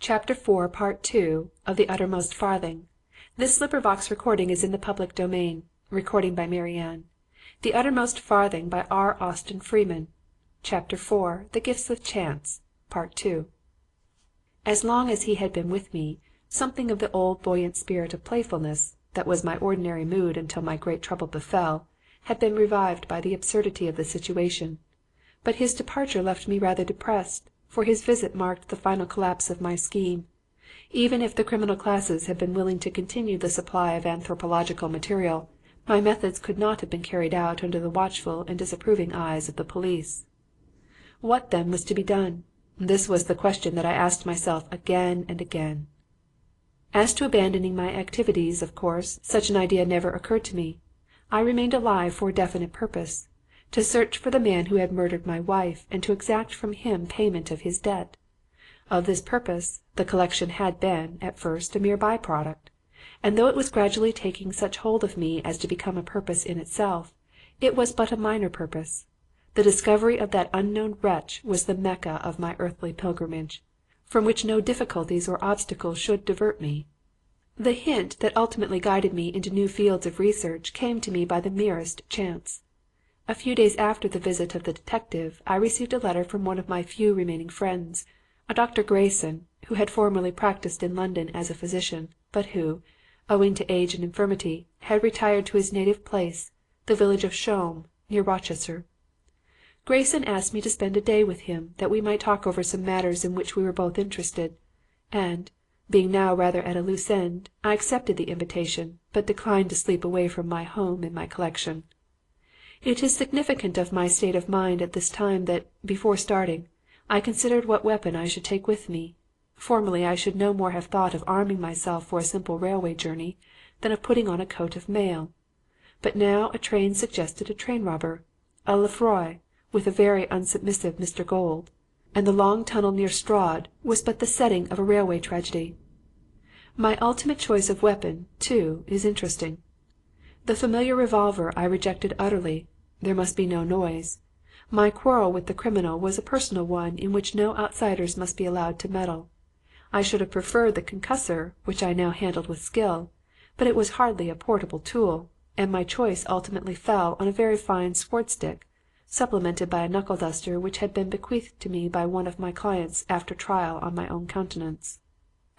Chapter 4, Part 2 of The Uttermost Farthing. This LibriVox is in the public domain. Recording by Marianne. The Uttermost Farthing by R. Austin Freeman. Chapter 4, The Gifts of Chance. Part 2. As long as he had been with me, something of the old buoyant spirit of playfulness, that was my ordinary mood until my great trouble befell, had been revived by the absurdity of the situation. But his departure left me rather depressed, for his visit marked the final collapse of my scheme. Even if the criminal classes had been willing to continue the supply of anthropological material, my methods could not have been carried out under the watchful and disapproving eyes of the police. What, then, was to be done? This was the question that I asked myself again and again. As to abandoning my activities, of course, such an idea never occurred to me. I remained alive for a definite purpose: to search for the man who had murdered my wife and to exact from him payment of his debt. Of this purpose, the collection had been, at first, a mere by-product; and though it was gradually taking such hold of me as to become a purpose in itself, it was but a minor purpose. The discovery of that unknown wretch was the Mecca of my earthly pilgrimage, from which no difficulties or obstacles should divert me. The hint that ultimately guided me into new fields of research came to me by the merest chance. A few days after the visit of the detective, I received a letter from one of my few remaining friends, a Dr. Grayson, who had formerly practised in London as a physician, but who, owing to age and infirmity, had retired to his native place, the village of Shome, near Rochester. Grayson asked me to spend a day with him, that we might talk over some matters in which we were both interested; and, being now rather at a loose end, I accepted the invitation, but declined to sleep away from my home and my collection. It is significant of my state of mind at this time that, before starting, I considered what weapon I should take with me. Formerly I should no more have thought of arming myself for a simple railway journey than of putting on a coat of mail. But now a train suggested a train robber, a Lefroy, with a very unsubmissive Mr. Gold, and the long tunnel near Strood was but the setting of a railway tragedy. My ultimate choice of weapon, too, is interesting. The familiar revolver I rejected utterly. There must be no noise. My quarrel with the criminal was a personal one in which no outsiders must be allowed to meddle. I should have preferred the concussor, which I now handled with skill, but it was hardly a portable tool, and my choice ultimately fell on a very fine sword stick, supplemented by a knuckle duster which had been bequeathed to me by one of my clients after trial on my own countenance.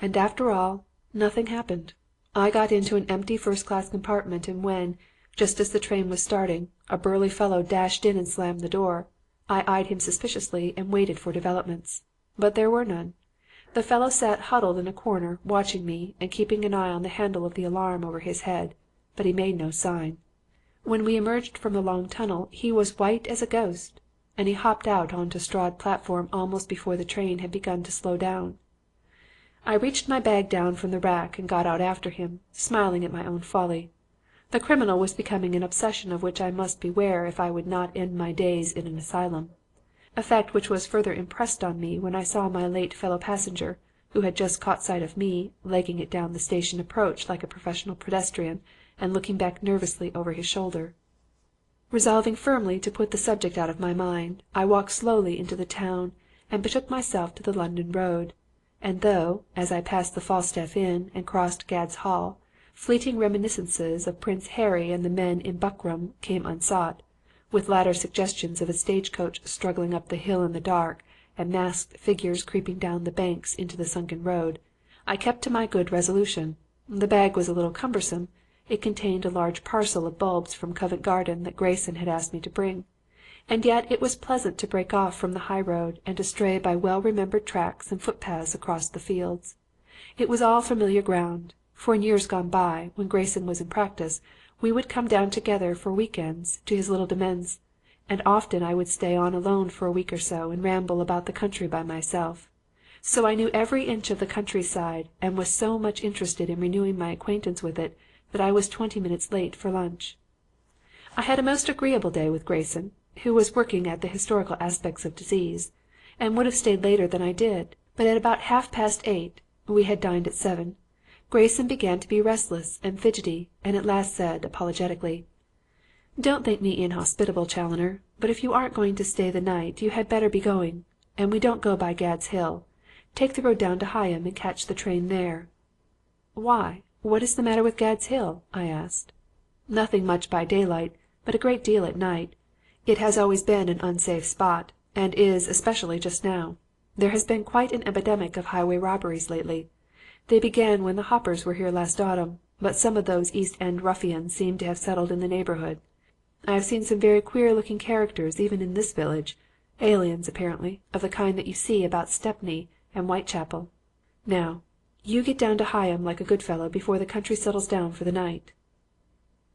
And after all, nothing happened. I got into an empty first-class compartment, and when, just as the train was starting, a burly fellow dashed in and slammed the door, I eyed him suspiciously and waited for developments. But there were none. The fellow sat huddled in a corner, watching me and keeping an eye on the handle of the alarm over his head, but he made no sign. When we emerged from the long tunnel he was white as a ghost, and he hopped out on to Strood platform almost before the train had begun to slow down. I reached my bag down from the rack and got out after him, smiling at my own folly. The criminal was becoming an obsession of which I must beware if I would not end my days in an asylum; a fact which was further impressed on me when I saw my late fellow passenger, who had just caught sight of me, legging it down the station approach like a professional pedestrian and looking back nervously over his shoulder. Resolving firmly to put the subject out of my mind, I walked slowly into the town and betook myself to the London road; and though, as I passed the Falstaff Inn and crossed Gad's Hill, fleeting reminiscences of Prince Harry and the men in buckram came unsought, with later suggestions of a stage-coach struggling up the hill in the dark and masked figures creeping down the banks into the sunken road, I kept to my good resolution. The bag was a little cumbersome. It contained a large parcel of bulbs from Covent Garden that Grayson had asked me to bring, and yet it was pleasant to break off from the high road and to stray by well-remembered tracks and footpaths across the fields. It was all familiar ground, for in years gone by, when Grayson was in practice, we would come down together for week-ends to his little demesne, and often I would stay on alone for a week or so and ramble about the country by myself. So I knew every inch of the countryside and was so much interested in renewing my acquaintance with it that I was 20 minutes late for lunch. I had a most agreeable day with Grayson, who was working at the historical aspects of disease, and would have stayed later than I did, but at about 8:30 (we had dined at 7), Grayson began to be restless and fidgety, and at last said, apologetically: "Don't think me inhospitable, Challoner, but if you aren't going to stay the night you had better be going; and we don't go by Gad's Hill. Take the road down to Higham and catch the train there." "Why? What is the matter with Gad's Hill?" I asked. "Nothing much by daylight, but a great deal at night. It has always been an unsafe spot, and is especially just now. There has been quite an epidemic of highway robberies lately. They began when the Hoppers were here last autumn, but some of those East End ruffians seem to have settled in the neighbourhood. I have seen some very queer looking characters even in this village, aliens apparently, of the kind that you see about Stepney and Whitechapel. Now, you get down to Higham like a good fellow before the country settles down for the night."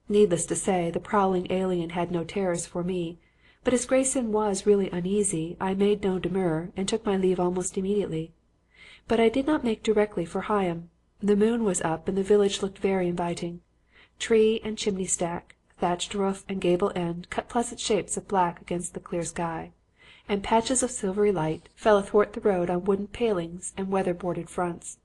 Needless to say, the prowling alien had no terrors for me, but as Grayson was really uneasy, I made no demur and took my leave almost immediately. But I did not make directly for Higham. The moon was up and the village looked very inviting. Tree and chimney stack, thatched roof and gable end cut pleasant shapes of black against the clear sky, and patches of silvery light fell athwart the road on wooden palings and weather-boarded fronts.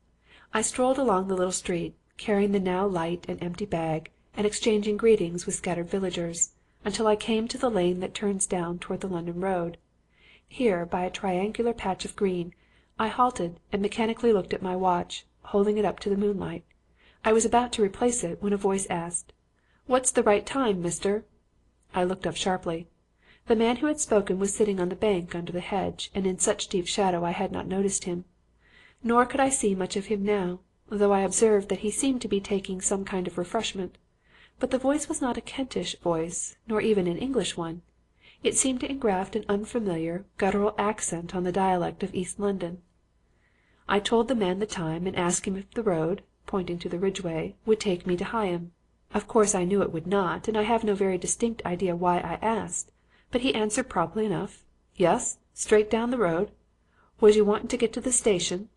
I strolled along the little street, carrying the now light and empty bag, and exchanging greetings with scattered villagers, until I came to the lane that turns down toward the London road. Here, by a triangular patch of green, I halted and mechanically looked at my watch, holding it up to the moonlight. I was about to replace it when a voice asked, "What's the right time, mister?" I looked up sharply. The man who had spoken was sitting on the bank under the hedge, and in such deep shadow I had not noticed him. Nor could I see much of him now, though I observed that he seemed to be taking some kind of refreshment. But the voice was not a Kentish voice, nor even an English one. It seemed to engraft an unfamiliar, guttural accent on the dialect of East London. I told the man the time and asked him if the road, pointing to the Ridgeway, would take me to Higham. Of course I knew it would not, and I have no very distinct idea why I asked, but he answered promptly enough, "Yes, straight down the road. Was you wanting to get to the station?"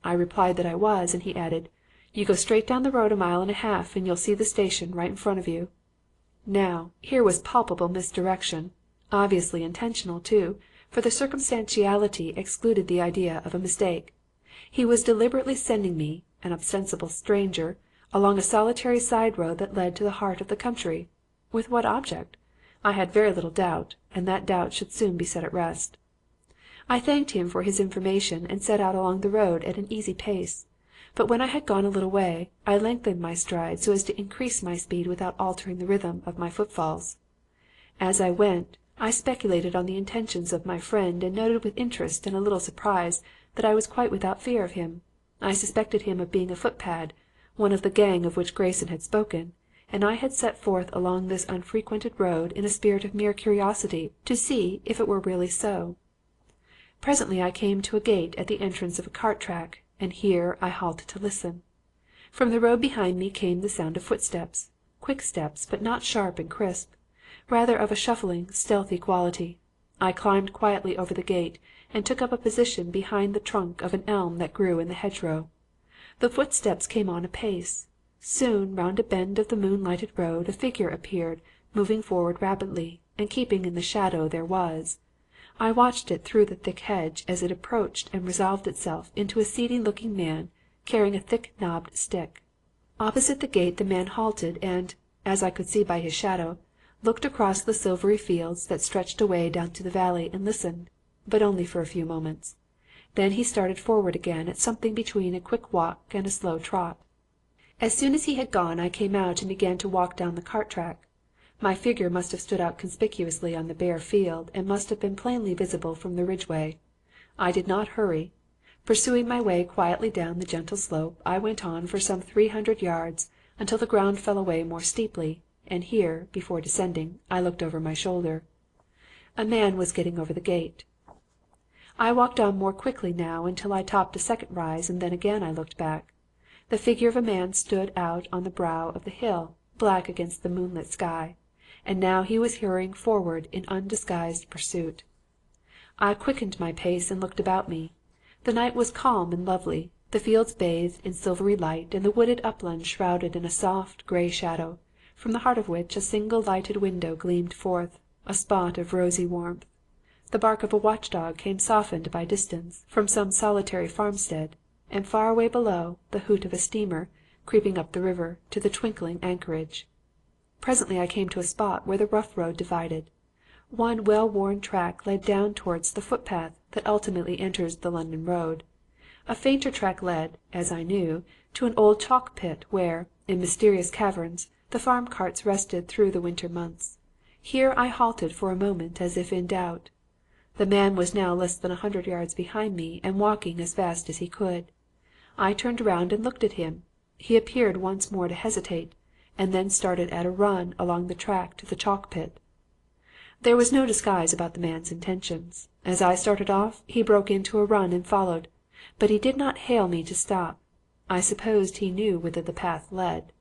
I replied that I was, and he added, "You go straight down the road a mile and a half and you'll see the station right in front of you." Now, here was palpable misdirection, obviously intentional, too, for the circumstantiality excluded the idea of a mistake. He was deliberately sending me, an ostensible stranger, along a solitary side road that led to the heart of the country. With what object? I had very little doubt, and that doubt should soon be set at rest. I thanked him for his information and set out along the road at an easy pace. But when I had gone a little way, I lengthened my stride so as to increase my speed without altering the rhythm of my footfalls. As I went, I speculated on the intentions of my friend and noted with interest and a little surprise that I was quite without fear of him. I suspected him of being a footpad, one of the gang of which Grayson had spoken, and I had set forth along this unfrequented road in a spirit of mere curiosity to see if it were really so. Presently I came to a gate at the entrance of a cart track, and here I halted to listen. From the road behind me came the sound of footsteps, quick steps, but not sharp and crisp, rather of a shuffling, stealthy quality. I climbed quietly over the gate and took up a position behind the trunk of an elm that grew in the hedgerow. The footsteps came on apace. Soon, round a bend of the moon-lighted road, a figure appeared, moving forward rapidly, and keeping in the shadow there was. I watched it through the thick hedge as it approached and resolved itself into a seedy-looking man carrying a thick-knobbed stick. Opposite the gate the man halted and, as I could see by his shadow, looked across the silvery fields that stretched away down to the valley and listened, but only for a few moments. Then he started forward again at something between a quick walk and a slow trot. As soon as he had gone I came out and began to walk down the cart track. My figure must have stood out conspicuously on the bare field and must have been plainly visible from the Ridgeway. I did not hurry. Pursuing my way quietly down the gentle slope, I went on for some 300 yards until the ground fell away more steeply, and here, before descending, I looked over my shoulder. A man was getting over the gate. I walked on more quickly now until I topped a second rise, and then again I looked back. The figure of a man stood out on the brow of the hill, black against the moonlit sky, and now he was hurrying forward in undisguised pursuit. I quickened my pace and looked about me. The night was calm and lovely, the fields bathed in silvery light, and the wooded upland shrouded in a soft grey shadow, from the heart of which a single lighted window gleamed forth, a spot of rosy warmth. The bark of a watchdog came softened by distance from some solitary farmstead, and far away below the hoot of a steamer creeping up the river to the twinkling anchorage. Presently I came to a spot where the rough road divided. One well-worn track led down towards the footpath that ultimately enters the London road, A fainter track led, as I knew, to an old chalk pit where, in mysterious caverns, the farm carts rested through the winter months. Here I halted for a moment as if in doubt. The man was now less than 100 yards behind me and walking as fast as he could. I turned round and looked at him. He appeared once more to hesitate, and then started at a run along the track to the chalk pit. There was no disguise about the man's intentions. As I started off, he broke into a run and followed, but he did not hail me to stop. I supposed he knew whither the path led.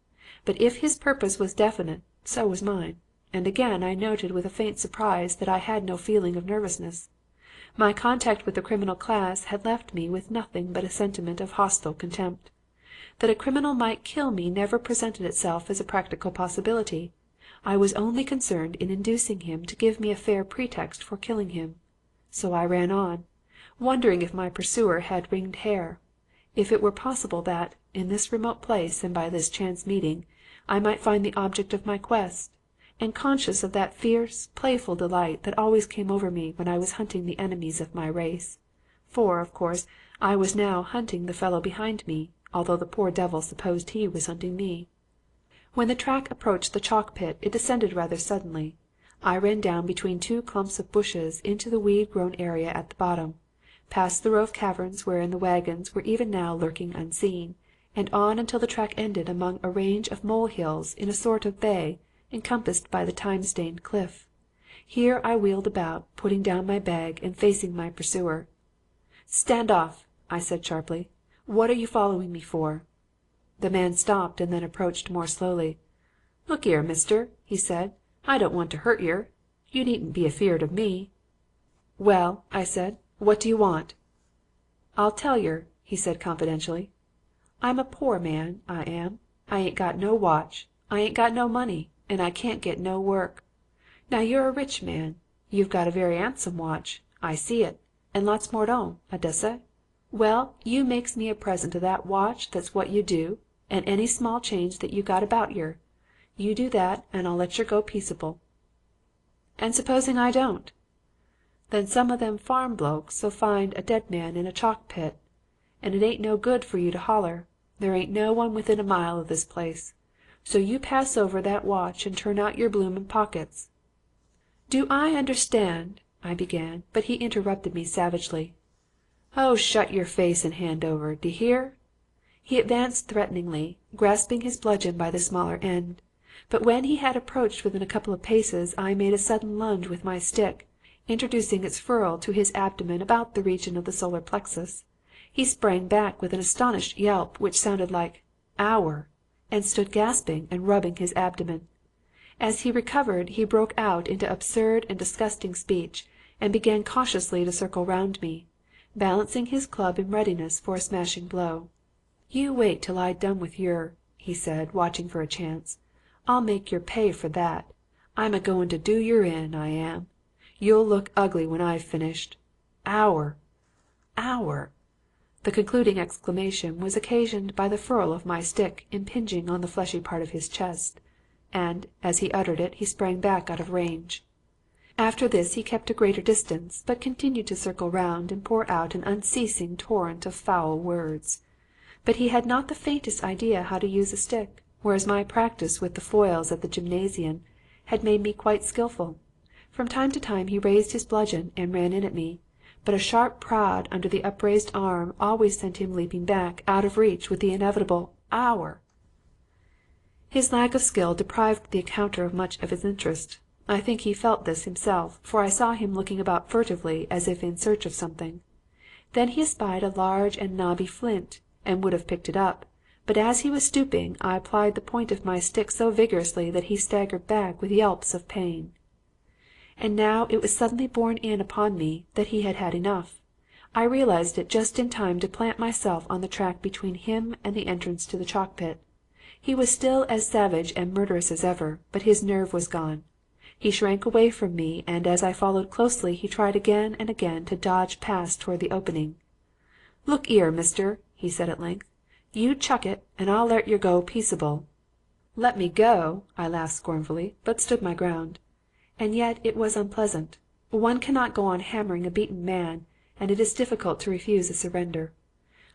But if his purpose was definite, so was mine, and again I noted with a faint surprise that I had no feeling of nervousness. My contact with the criminal class had left me with nothing but a sentiment of hostile contempt. That a criminal might kill me never presented itself as a practical possibility. I was only concerned in inducing him to give me a fair pretext for killing him. So I ran on, wondering if my pursuer had ringed hair, if it were possible that, in this remote place and by this chance meeting, I might find the object of my quest, and conscious of that fierce, playful delight that always came over me when I was hunting the enemies of my race. For, of course, I was now hunting the fellow behind me, although the poor devil supposed he was hunting me. When the track approached the chalk pit, it descended rather suddenly. I ran down between two clumps of bushes into the weed-grown area at the bottom, past the row of caverns wherein the wagons were even now lurking unseen, and on until the track ended among a range of mole-hills in a sort of bay encompassed by the time-stained cliff. Here I wheeled about, putting down my bag and facing my pursuer. "Stand off," I said sharply. "What are you following me for?" The man stopped and then approached more slowly. "Look 'ere, mister," he said. "I don't want to hurt yer. You needn't be afeard of me." "Well," I said, "what do you want?" "I'll tell yer," he said confidentially. "I'm a poor man, I am. I ain't got no watch. I ain't got no money, and I can't get no work. Now you're a rich man. You've got a very 'andsome watch. I see it. And lots more at 'ome, I dessay. Well, you makes me a present of that watch, that's what you do, and any small change that you got about yer. You do that, and I'll let yer go peaceable." "And supposing I don't?" "Then some of them farm blokes'll find a dead man in a chalk pit, and it ain't no good for you to holler. There ain't no one within a mile of this place. So you pass over that watch and turn out your bloomin' pockets." "Do I understand—" I began, but he interrupted me savagely. "Oh, shut your face and hand over, d'ye hear?" He advanced threateningly, grasping his bludgeon by the smaller end. But when he had approached within a couple of paces, I made a sudden lunge with my stick, introducing its ferrule to his abdomen about the region of the solar plexus. He sprang back with an astonished yelp which sounded like "Ower," and stood gasping and rubbing his abdomen. As he recovered, he broke out into absurd and disgusting speech, and began cautiously to circle round me, balancing his club in readiness for a smashing blow. "You wait till I done with yer," he said, watching for a chance. "I'll make yer pay for that. I'm a-goin' to do yer in, I am. You'll look ugly when I've finished. Ower! Ower!" The concluding exclamation was occasioned by the ferrule of my stick impinging on the fleshy part of his chest, and, as he uttered it, he sprang back out of range. After this he kept a greater distance, but continued to circle round and pour out an unceasing torrent of foul words. But he had not the faintest idea how to use a stick, whereas my practice with the foils at the gymnasium had made me quite skilful. From time to time he raised his bludgeon and ran in at me, but a sharp prod under the upraised arm always sent him leaping back out of reach with the inevitable "Ower!" His lack of skill deprived the encounter of much of its interest. I think he felt this himself, for I saw him looking about furtively as if in search of something. Then he espied a large and knobby flint, and would have picked it up, but as he was stooping I applied the point of my stick so vigorously that he staggered back with yelps of pain. And now it was suddenly borne in upon me that he had had enough. I realized it just in time to plant myself on the track between him and the entrance to the chalk pit. He was still as savage and murderous as ever, but his nerve was gone. He shrank away from me, and as I followed closely he tried again and again to dodge past toward the opening. "Look 'ere, mister," he said at length. "You chuck it, and I'll let yer go peaceable." "Let me go!" I laughed scornfully, but stood my ground. And yet it was unpleasant. One cannot go on hammering a beaten man, and it is difficult to refuse a surrender.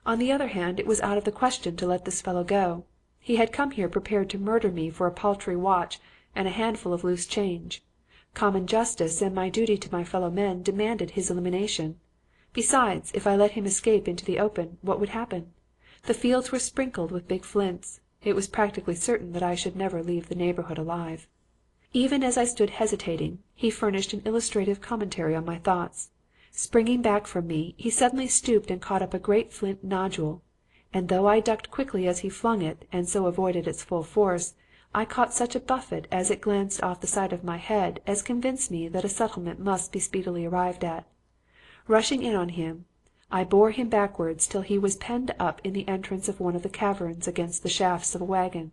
On the other hand, it was out of the question to let this fellow go. He had come here prepared to murder me for a paltry watch and a handful of loose change. Common justice and my duty to my fellow men demanded his elimination. Besides, if I let him escape into the open, what would happen? The fields were sprinkled with big flints. It was practically certain that I should never leave the neighborhood alive. Even as I stood hesitating, he furnished an illustrative commentary on my thoughts. Springing back from me, he suddenly stooped and caught up a great flint nodule, and though I ducked quickly as he flung it and so avoided its full force, I caught such a buffet as it glanced off the side of my head as convinced me that a settlement must be speedily arrived at. Rushing in on him, I bore him backwards till he was penned up in the entrance of one of the caverns against the shafts of a wagon.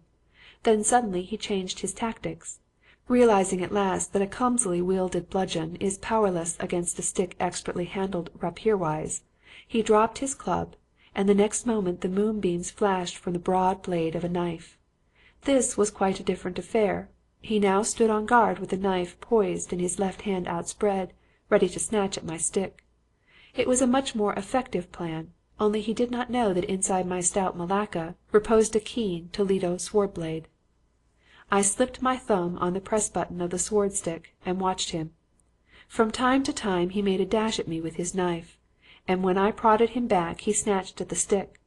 Then suddenly he changed his tactics. Realizing at last that a clumsily wielded bludgeon is powerless against a stick expertly handled rapier-wise, he dropped his club, and the next moment the moonbeams flashed from the broad blade of a knife. This was quite a different affair. He now stood on guard with the knife poised and his left hand outspread, ready to snatch at my stick. It was a much more effective plan, only he did not know that inside my stout malacca reposed a keen Toledo sword-blade. I slipped my thumb on the press-button of the sword-stick and watched him. From time to time he made a dash at me with his knife, and when I prodded him back he snatched at the stick.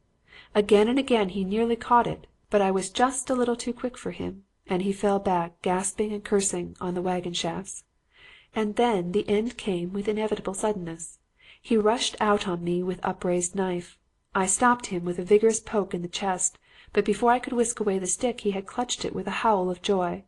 Again and again he nearly caught it, but I was just a little too quick for him, and he fell back gasping and cursing on the wagon shafts. And then the end came with inevitable suddenness. He rushed out on me with upraised knife. I stopped him with a vigorous poke in the chest, but before I could whisk away the stick he had clutched it with a howl of joy.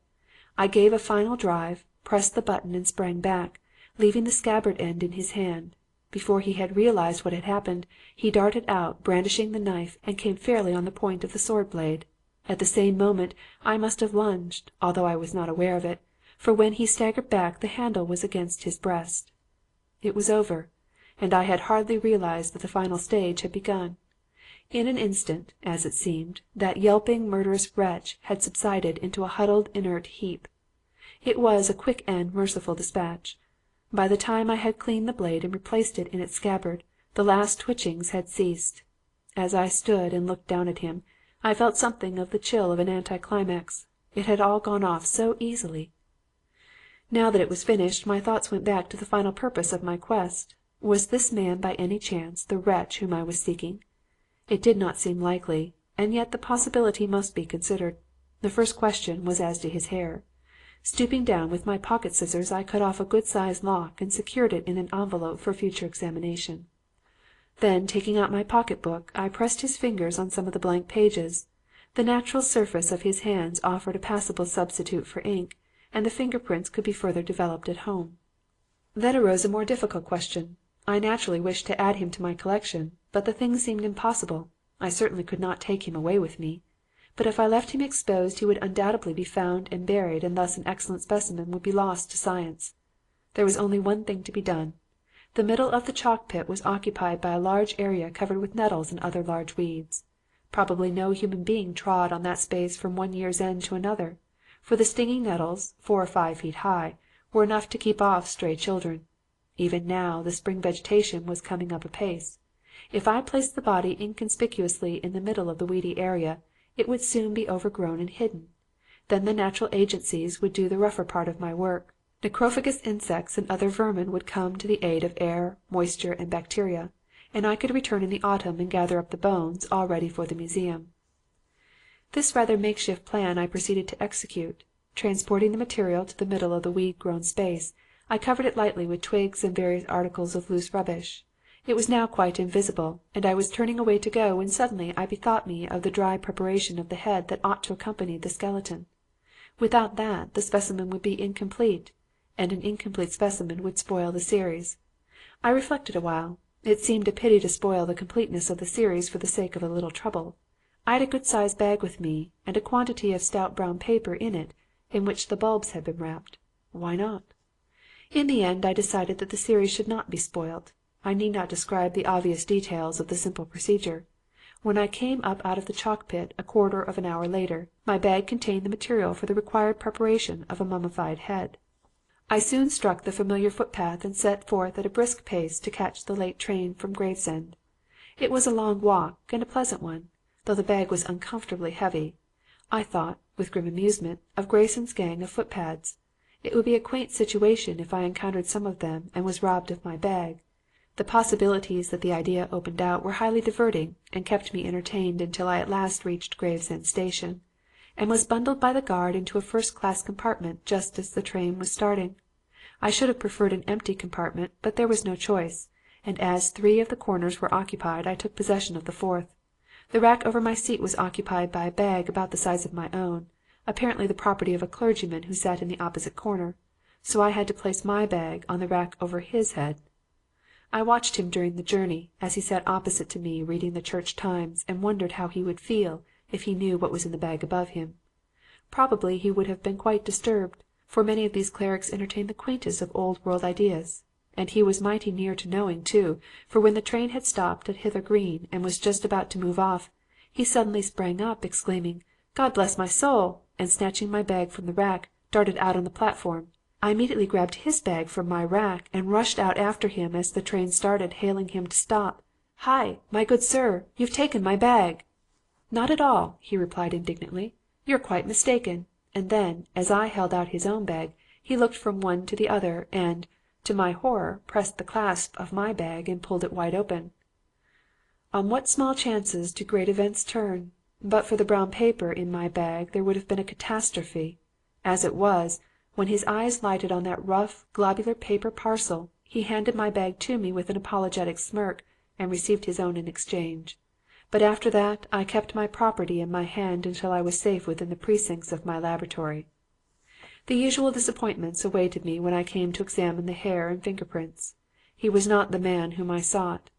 I gave a final drive, pressed the button and sprang back, leaving the scabbard end in his hand. Before he had realized what had happened, he darted out, brandishing the knife, and came fairly on the point of the sword-blade. At the same moment I must have lunged, although I was not aware of it, for when he staggered back the handle was against his breast. It was over, and I had hardly realized that the final stage had begun. In an instant, as it seemed, that yelping, murderous wretch had subsided into a huddled, inert heap. It was a quick and merciful dispatch. By the time I had cleaned the blade and replaced it in its scabbard, the last twitchings had ceased. As I stood and looked down at him, I felt something of the chill of an anticlimax. It had all gone off so easily. Now that it was finished, my thoughts went back to the final purpose of my quest. Was this man by any chance the wretch whom I was seeking? It did not seem likely, and yet the possibility must be considered. The first question was as to his hair. Stooping down with my pocket scissors, I cut off a good-sized lock and secured it in an envelope for future examination. Then, taking out my pocket-book, I pressed his fingers on some of the blank pages. The natural surface of his hands offered a passable substitute for ink, and the finger-prints could be further developed at home. Then arose a more difficult question. I naturally wished to add him to my collection, but the thing seemed impossible. I certainly could not take him away with me. But if I left him exposed he would undoubtedly be found and buried, and thus an excellent specimen would be lost to science. There was only one thing to be done. The middle of the chalk pit was occupied by a large area covered with nettles and other large weeds. Probably no human being trod on that space from one year's end to another, for the stinging nettles, 4 or 5 feet high, were enough to keep off stray children. Even now the spring vegetation was coming up apace. If I placed the body inconspicuously in the middle of the weedy area, it would soon be overgrown and hidden. Then the natural agencies would do the rougher part of my work. Necrophagous insects and other vermin would come to the aid of air, moisture, and bacteria, and I could return in the autumn and gather up the bones, all ready for the museum. This rather makeshift plan I proceeded to execute. Transporting the material to the middle of the weed-grown space, I covered it lightly with twigs and various articles of loose rubbish. It was now quite invisible, and I was turning away to go when suddenly I bethought me of the dry preparation of the head that ought to accompany the skeleton. Without that, the specimen would be incomplete, and an incomplete specimen would spoil the series. I reflected a while. It seemed a pity to spoil the completeness of the series for the sake of a little trouble. I had a good-sized bag with me, and a quantity of stout brown paper in it, in which the bulbs had been wrapped. Why not? In the end I decided that the series should not be spoilt. I need not describe the obvious details of the simple procedure. When I came up out of the chalk pit a quarter of an hour later, my bag contained the material for the required preparation of a mummified head. I soon struck the familiar footpath and set forth at a brisk pace to catch the late train from Gravesend. It was a long walk and a pleasant one, though the bag was uncomfortably heavy. I thought, with grim amusement, of Grayson's gang of footpads. It would be a quaint situation if I encountered some of them and was robbed of my bag. The possibilities that the idea opened out were highly diverting and kept me entertained until I at last reached Gravesend Station and was bundled by the guard into a first-class compartment just as the train was starting. I should have preferred an empty compartment, but there was no choice, and as 3 of the corners were occupied I took possession of the 4th. The rack over my seat was occupied by a bag about the size of my own, apparently the property of a clergyman who sat in the opposite corner, so I had to place my bag on the rack over his head. I watched him during the journey as he sat opposite to me reading the Church Times and wondered how he would feel if he knew what was in the bag above him. Probably he would have been quite disturbed, for many of these clerics entertained the quaintest of old-world ideas. And he was mighty near to knowing, too, for when the train had stopped at Hither Green and was just about to move off, he suddenly sprang up, exclaiming, "God bless my soul!" and snatching my bag from the rack, darted out on the platform. I immediately grabbed his bag from my rack and rushed out after him as the train started, hailing him to stop. "Hi, my good sir, you've taken my bag!" "Not at all," he replied indignantly. "You're quite mistaken." And then, as I held out his own bag, he looked from one to the other and, to my horror, pressed the clasp of my bag and pulled it wide open. On what small chances do great events turn! But for the brown paper in my bag there would have been a catastrophe. As it was, when his eyes lighted on that rough, globular paper parcel, he handed my bag to me with an apologetic smirk and received his own in exchange. But after that I kept my property in my hand until I was safe within the precincts of my laboratory. The usual disappointments awaited me when I came to examine the hair and finger prints. He was not the man whom I sought.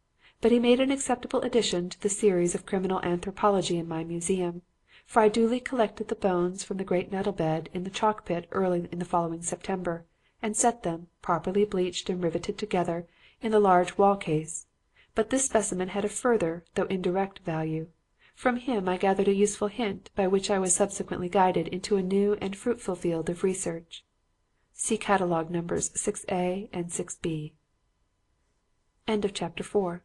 But he made an acceptable addition to the series of criminal anthropology in my museum, for I duly collected the bones from the great nettle bed in the chalk pit early in the following September, and set them, properly bleached and riveted together, in the large wall case. But this specimen had a further, though indirect, value. From him I gathered a useful hint by which I was subsequently guided into a new and fruitful field of research. See Catalogue Numbers 6A and 6B. End of Chapter 4.